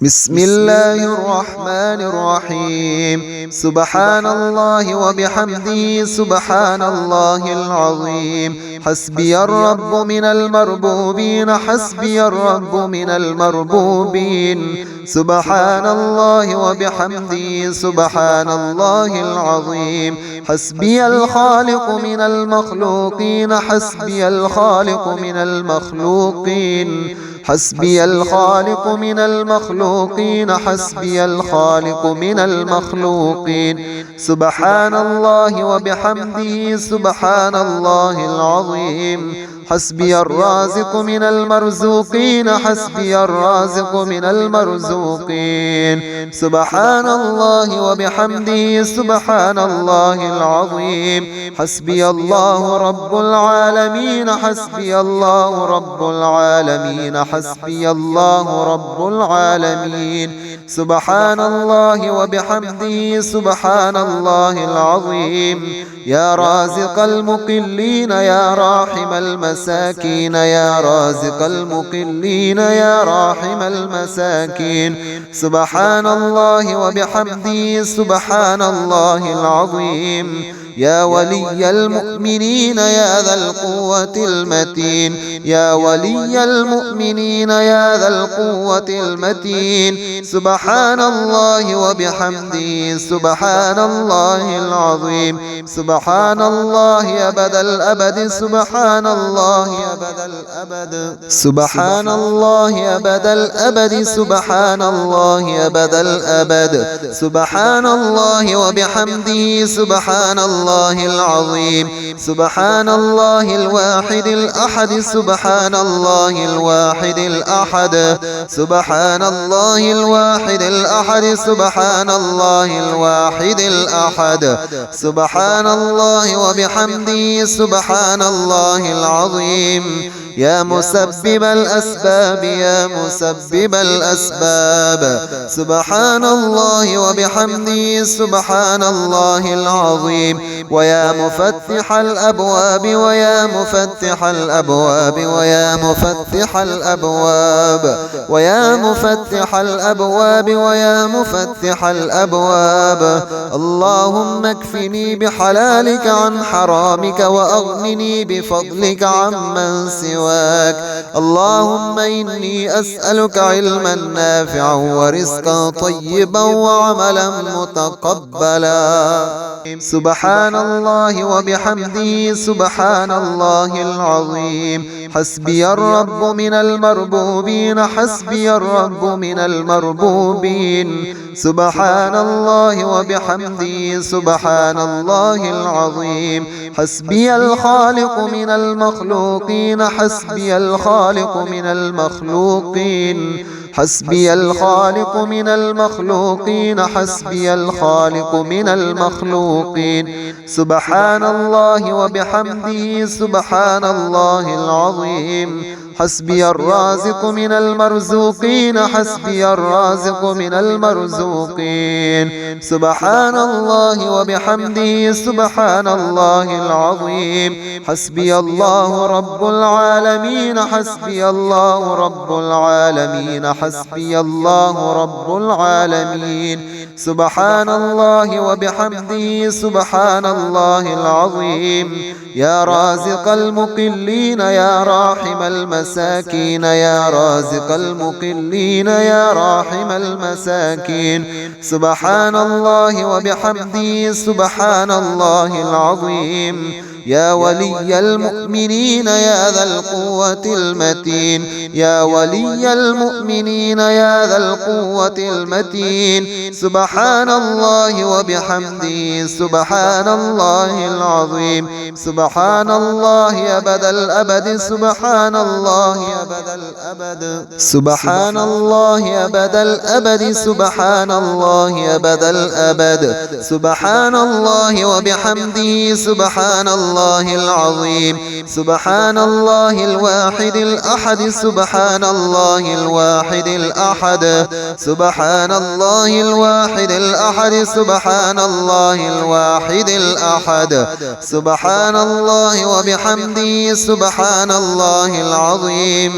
بسم الله الرحمن الرحيم. سبحان الله وبحمده سبحان الله العظيم. حسبي الرب من المربوبين، حسبي الرب من المربوبين. سبحان الله وبحمده سبحان الله العظيم. حسبي الخالق من المخلوقين، حسبي الخالق من المخلوقين. حسبي الخالق من المخلوقين، حسبي الخالق من المخلوقين. سبحان الله وبحمده سبحان الله العظيم. حسبي الرازق من المرزوقين، حسبي الرازق من المرزوقين. سبحان الله وبحمده سبحان الله العظيم. حسبي الله رب العالمين، حسبي الله رب العالمين، حسبي الله رب العالمين. سبحان الله وبحمده سبحان الله العظيم. يا رازق المقلين، يا راحم المساكين، يا رازق المقلين، يا راحم المساكين. سبحان الله وبحمده سبحان الله العظيم. يا ولي المؤمنين، يا ذا القوة المتين، يا ولي المؤمنين، يا ذا القوة المتين. سبحان الله وبحمده سبحان الله العظيم. سبحان الله أبد الأبد، سبحان الله أبد الأبد، سبحان الله أبد الأبد، سبحان الله أبد الأبد. سبحان الله وبحمده سبحان الله العظيم. سبحان الله الواحد الأحد، سبحان الله الواحد الأحد. سبحان الله الواحد الأحد، سبحان الله الواحد الأحد. سبحان الله وبحمده سبحان الله العظيم. يا مسبب الأسباب، يا مسبب الأسباب. سبحان الله وبحمده سبحان الله العظيم. ويا مفتح الأبواب، ويا مفتح الأبواب، ويا مفتح الأبواب، ويا مفتح الأبواب، ويا مفتح الأبواب. اللهم اكفني بحلالك عن حرامك، وأغنني بفضلك عمن سواك. اللهم إني أسألك علما نافعا ورزقا طيبا وعملا متقبلا. سبحان الله وبحمده سبحان الله العظيم. حسبي الرب من المربوبين، حسبي الرب من المربوبين. سبحان الله وبحمده سبحان الله العظيم. حسبي الخالق من المخلوقين، حسبي الخالق من المخلوقين. حسبي الخالق من المخلوقين، حسبي الخالق من المخلوقين. سبحان الله وبحمده سبحان الله العظيم. حسبي الرازق من المرزوقين، حسبي الرازق من المرزوقين. سبحان الله وبحمده سبحان الله العظيم. حسبي الله رب العالمين، حسبي الله رب العالمين، حسبي الله رب العالمين. سبحان الله وبحمده سبحان الله العظيم. يا رازق المقلين، يا راحم المساكين، يا رازق المقلين، يا راحم المساكين. سبحان الله وبحمده سبحان الله العظيم. يا ولي المؤمنين، يا ذا القوة المتين، يا ولي المؤمنين، يا ذا القوة المتين. سبحان الله وبحمده سبحان الله العظيم. سبحان الله أبد الأبد، سبحان الله أبد الأبد، سبحان الله أبد الأبد، سبحان الله أبد الأبد. سبحان الله وبحمده سبحان الله العظيم. سبحان الله الواحد الأحد، سبحان الله الواحد الأحد. سبحان الله الواحد الأحد، سبحان الله الواحد الأحد. سبحان الله وبحمده سبحان الله العظيم.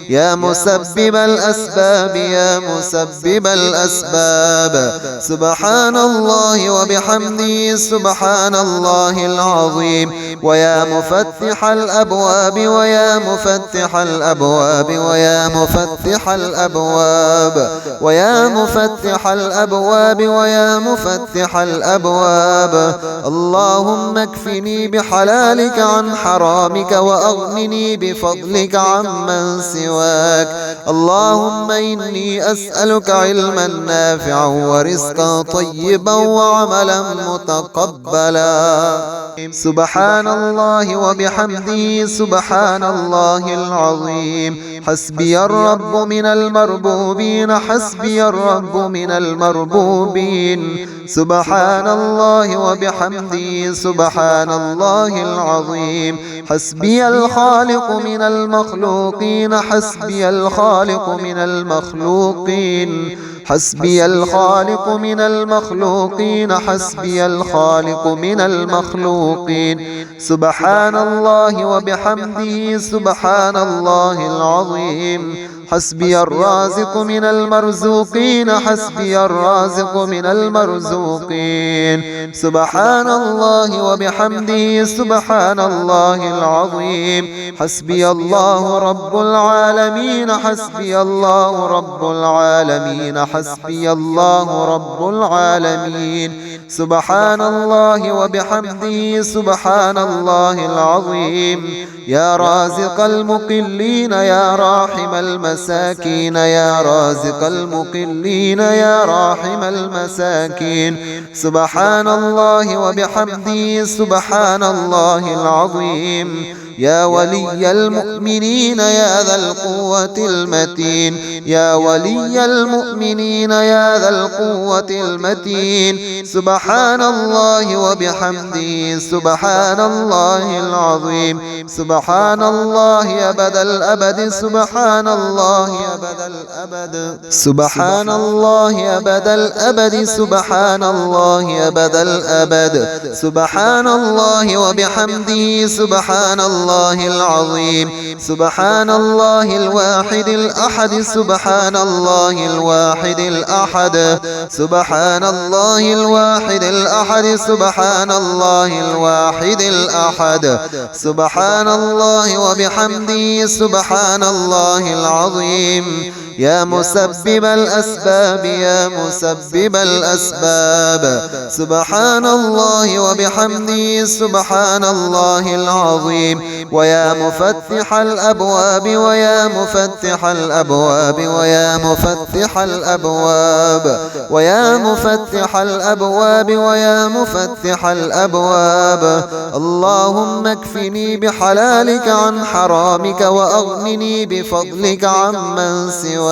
يا مسبب الأسباب يا مسبب الأسباب. سبحان الله وبحمده سبحان الله العظيم. ويا مفتح الأبواب ويا مفتح الأبواب ويا مفتح الأبواب ويا مفتح الأبواب ويا مفتح الأبواب. اللهم اكفني بحلالك عن حرامك وأغنني بفضلك عمن سواك. اللهم إني أسألك علما نافعا ورزقا طيبا وعملا متقبلا. سبحان الله وبحمده سبحان الله العظيم. حسبي الرب من المربوبين حسبي الرب من المربوبين. سبحان الله وبحمده سبحان الله العظيم. حسبي الخالق من المخلوقين حسبي الخالق من المخلوقين. حسبي الخالق من المخلوقين حسبي الخالق من المخلوقين. سبحان الله وبحمده سبحان الله العظيم. حسبي الرازق من المرزوقين حسبي الرازق من المرزوقين. سبحان الله وبحمده سبحان الله العظيم. حسبي الله رب العالمين حسبي الله رب العالمين حسبي الله رب العالمين. سبحان الله وبحمده سبحان الله العظيم. يا رازق المقلين يا راحم المساكين يا رازق المقلين يا راحم المساكين. سبحان الله وبحمده سبحان الله العظيم. يا ولي المؤمنين يا ذا القوة المتين يا ولي المؤمنين يا ذا القوة المتين. سبحان الله وبحمده سبحان الله العظيم. سبحان الله أبد الأبد سبحان الله أبد الأبد سبحان الله أبد الأبد سبحان الله أبد الأبد. سبحان الله وبحمده سبحان الله العظيم. سبحان الله الواحد الأحد سبحان الله الواحد الأحد. سبحان الله الواحد الأحد سبحان الله الواحد الأحد. سبحان الله وبحمده سبحان الله العظيم. يا مسبب الأسباب يا مسبب الأسباب. سبحان الله وبحمده سبحان الله العظيم. ويا مفتح الأبواب ويا مفتح الأبواب ويا مفتح الأبواب ويا مفتح الأبواب ويا مفتح الأبواب. اللهم اكفني بحلالك عن حرامك وأغنني بفضلك عمن سواك.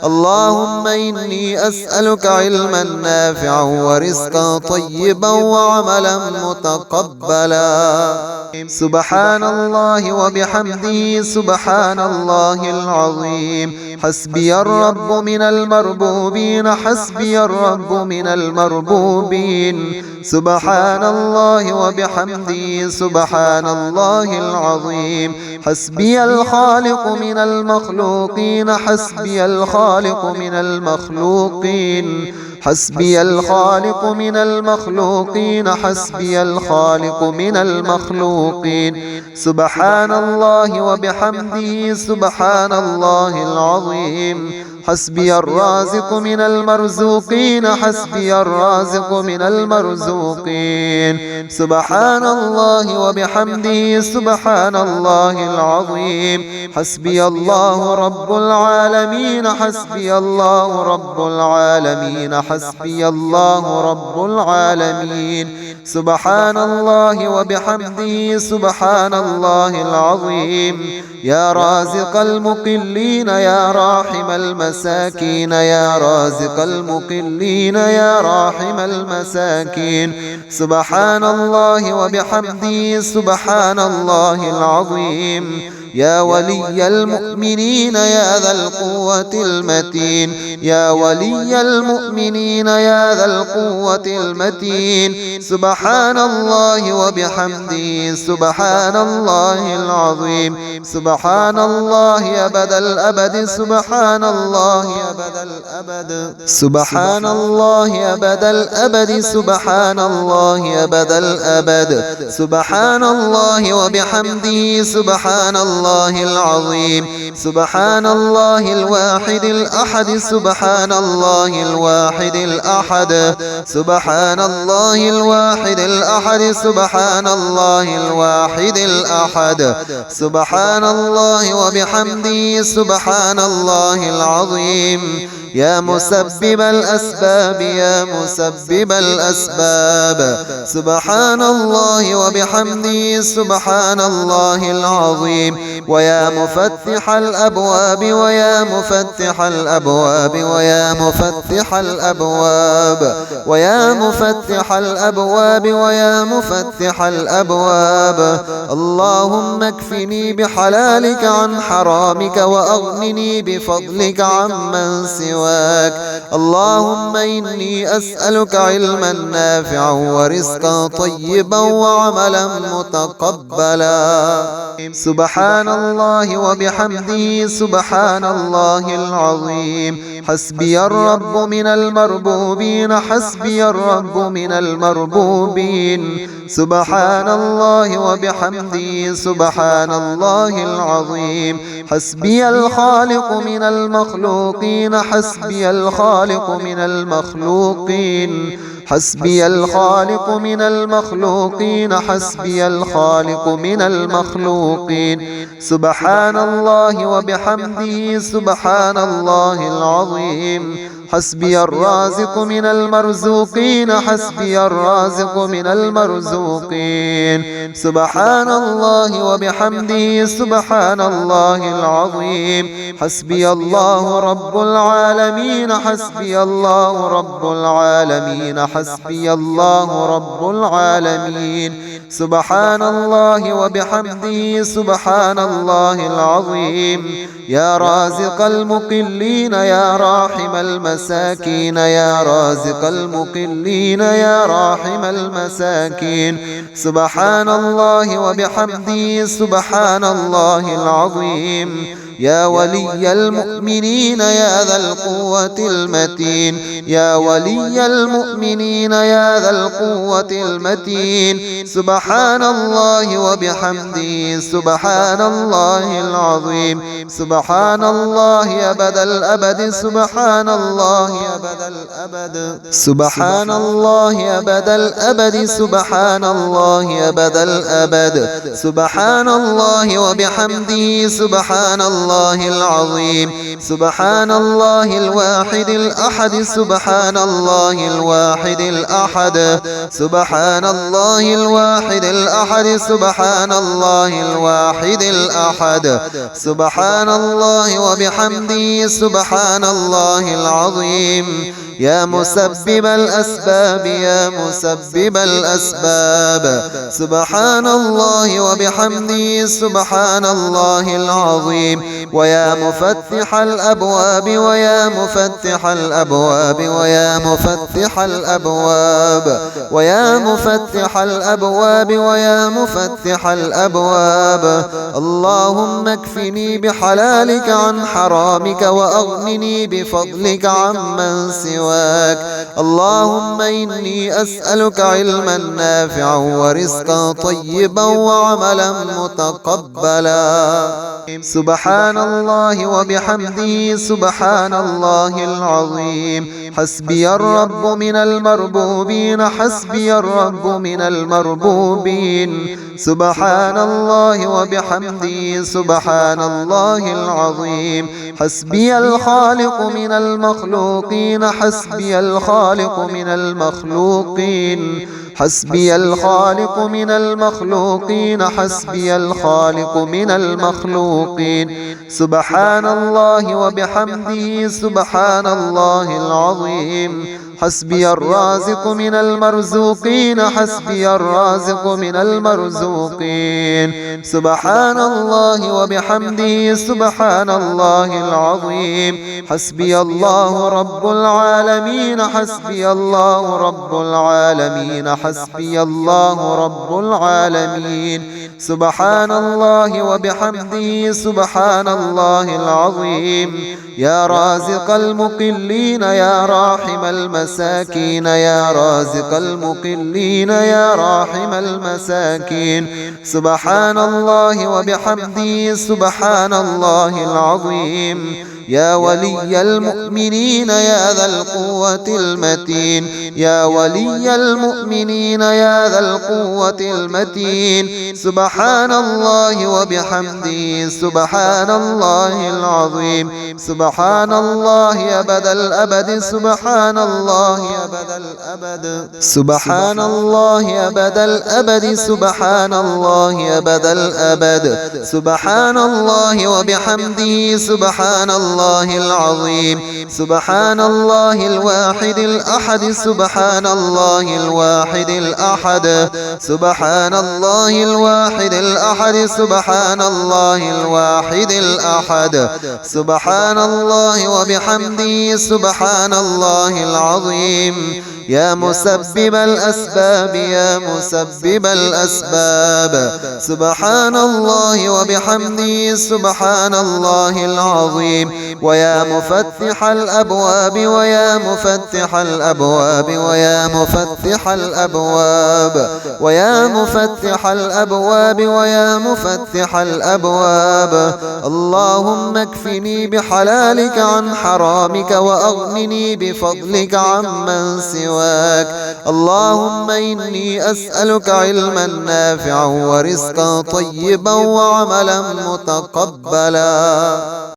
اللهم إني أسألك علما نافعا ورزقا طيبا وعملا متقبلا. سبحان الله وبحمده سبحان الله العظيم. حسبي الرب من المربوبين حسبي الرب من المربوبين. سبحان الله وبحمده سبحان الله العظيم. حسبي الخالق من المخلوقين حسبي الخالق من المخلوقين. حسبي الخالق من المخلوقين حسبي الخالق من المخلوقين. سبحان الله وبحمده سبحان الله العظيم. حسبي الرازق من المرزوقين حسبي الرازق من المرزوقين. سبحان الله وبحمده سبحان الله العظيم. حسبي الله رب العالمين حسبي الله رب العالمين حسبي الله رب العالمين. سبحان الله وبحمده سبحان الله العظيم. يا رازق المقلين يا راحم المساكين يا رازق المقلين يا راحم المساكين. سبحان الله وبحمده سبحان الله العظيم. يا ولي المؤمنين يا ذا القوة المتين يا ولي المؤمنين يا ذا القوة المتين سبحان الله وبحمده سبحان الله العظيم سبحان الله أبد الأبد سبحان الله أبد الأبد سبحان الله أبد الأبد سبحان الله أبد الأبد سبحان الله وبحمده سبحان الله العظيم سبحان الله الواحد الأحد سبحان الله الواحد الأحد سبحان الله الواحد الأحد سبحان الله الواحد الأحد سبحان الله وبحمده سبحان الله العظيم يا مسبب الأسباب يا مسبب الأسباب سبحان الله وبحمده سبحان الله العظيم ويا مفتح الأبواب ويا مفتح الأبواب ويا مفتح الأبواب ويا مفتح الأبواب ويا مفتح الأبواب اللهم اكفني بحلالك عن حرامك وأغنني بفضلك عمن سواك اللهم إني أسألك علما نافعا ورزقا طيبا وعملا متقبلا سبحان الله وبحمده سبحان الله العظيم حسبي الرب من المربوبين حسبي الرب من المربوبين سبحان الله وبحمده سبحان الله العظيم حسبي الخالق من المخلوقين حسبي الخالق من المخلوقين حسبي الخالق من المخلوقين حسبي الخالق من المخلوقين سبحان الله وبحمده سبحان الله العظيم حسبي الرازق من المرزوقين حسبي الرازق من المرزوقين سبحان الله وبحمده سبحان الله العظيم حسبي الله رب العالمين حسبي الله رب العالمين حسبي الله رب العالمين سبحان الله وبحمده سبحان الله العظيم يا رازق المقلين يا راحم المساكين يا رازق المقلين يا راحم المساكين سبحان الله وبحمده سبحان الله العظيم يا ولي المؤمنين يا ذا القوة المتين يا ولي المؤمنين يا ذا القوة المتين سبحان الله وبحمده سبحان الله العظيم سبحان الله أبد الأبد سبحان الله أبد الأبد سبحان الله أبد الأبد سبحان الله أبد الأبد سبحان الله وبحمده سبحان الله العظيم سبحان الله الواحد الأحد سبحان الله الواحد الأحد سبحان الله الواحد الأحد سبحان الله الواحد الأحد سبحان الله وبحمده سبحان الله العظيم يا مسبب الأسباب يا مسبب الأسباب سبحان الله وبحمده سبحان الله العظيم ويا مفتح الأبواب ويا مفتح الأبواب ويا مفتح الأبواب ويا مفتح الأبواب ويا مفتح الأبواب اللهم اكفني بحلالك عن حرامك وأغنني بفضلك عمن سواك اللهم إني أسألك علما نافعا ورزقا طيبا وعملا متقبلا سبحان الله وبحمده سبحان الله العظيم حسبي الرب من المربوبين حسبي الرب من المربوبين سبحان الله وبحمده سبحان الله العظيم حسبي الخالق من المخلوقين حسبي الخالق من المخلوقين حسبي الخالق من المخلوقين حسبي الخالق من المخلوقين سبحان الله وبحمده سبحان الله العظيم حسبي الرازق من المرزوقين حسبي الرازق من المرزوقين سبحان الله وبحمده سبحان الله العظيم حسبي الله رب العالمين حسبي الله رب العالمين حسبي الله رب العالمين سبحان الله وبحمده سبحان الله العظيم يا رازق المقلين يا راحم المساكين يا رازق المقلين يا راحم المساكين سبحان الله وبحمده سبحان الله العظيم يا ولي المؤمنين يا ذا القوة المتين يا ولي المؤمنين يا ذا القوة المتين سبحان الله وبحمده سبحان الله العظيم سبحان الله أبد الأبد سبحان الله أبد الأبد سبحان الله أبد الأبد سبحان الله أبد الأبد سبحان الله وبحمده سبحان الله العظيم سبحان الله الواحد الأحد سبحان الله الواحد الأحد سبحان الله الواحد الأحد سبحان الله الواحد الأحد سبحان الله وبحمده سبحان الله العظيم يا مسبب الأسباب يا مسبب الأسباب سبحان الله وبحمده سبحان الله العظيم ويا مفتح الأبواب ويا مفتح الأبواب ويا مفتح الأبواب ويا مفتح الأبواب ويا مفتح الأبواب اللهم اكفني بحلالك عن حرامك وأغنني بفضلك عمن سواك اللهم إني أسألك علما نافعا ورزقا طيبا وعملا متقبلا.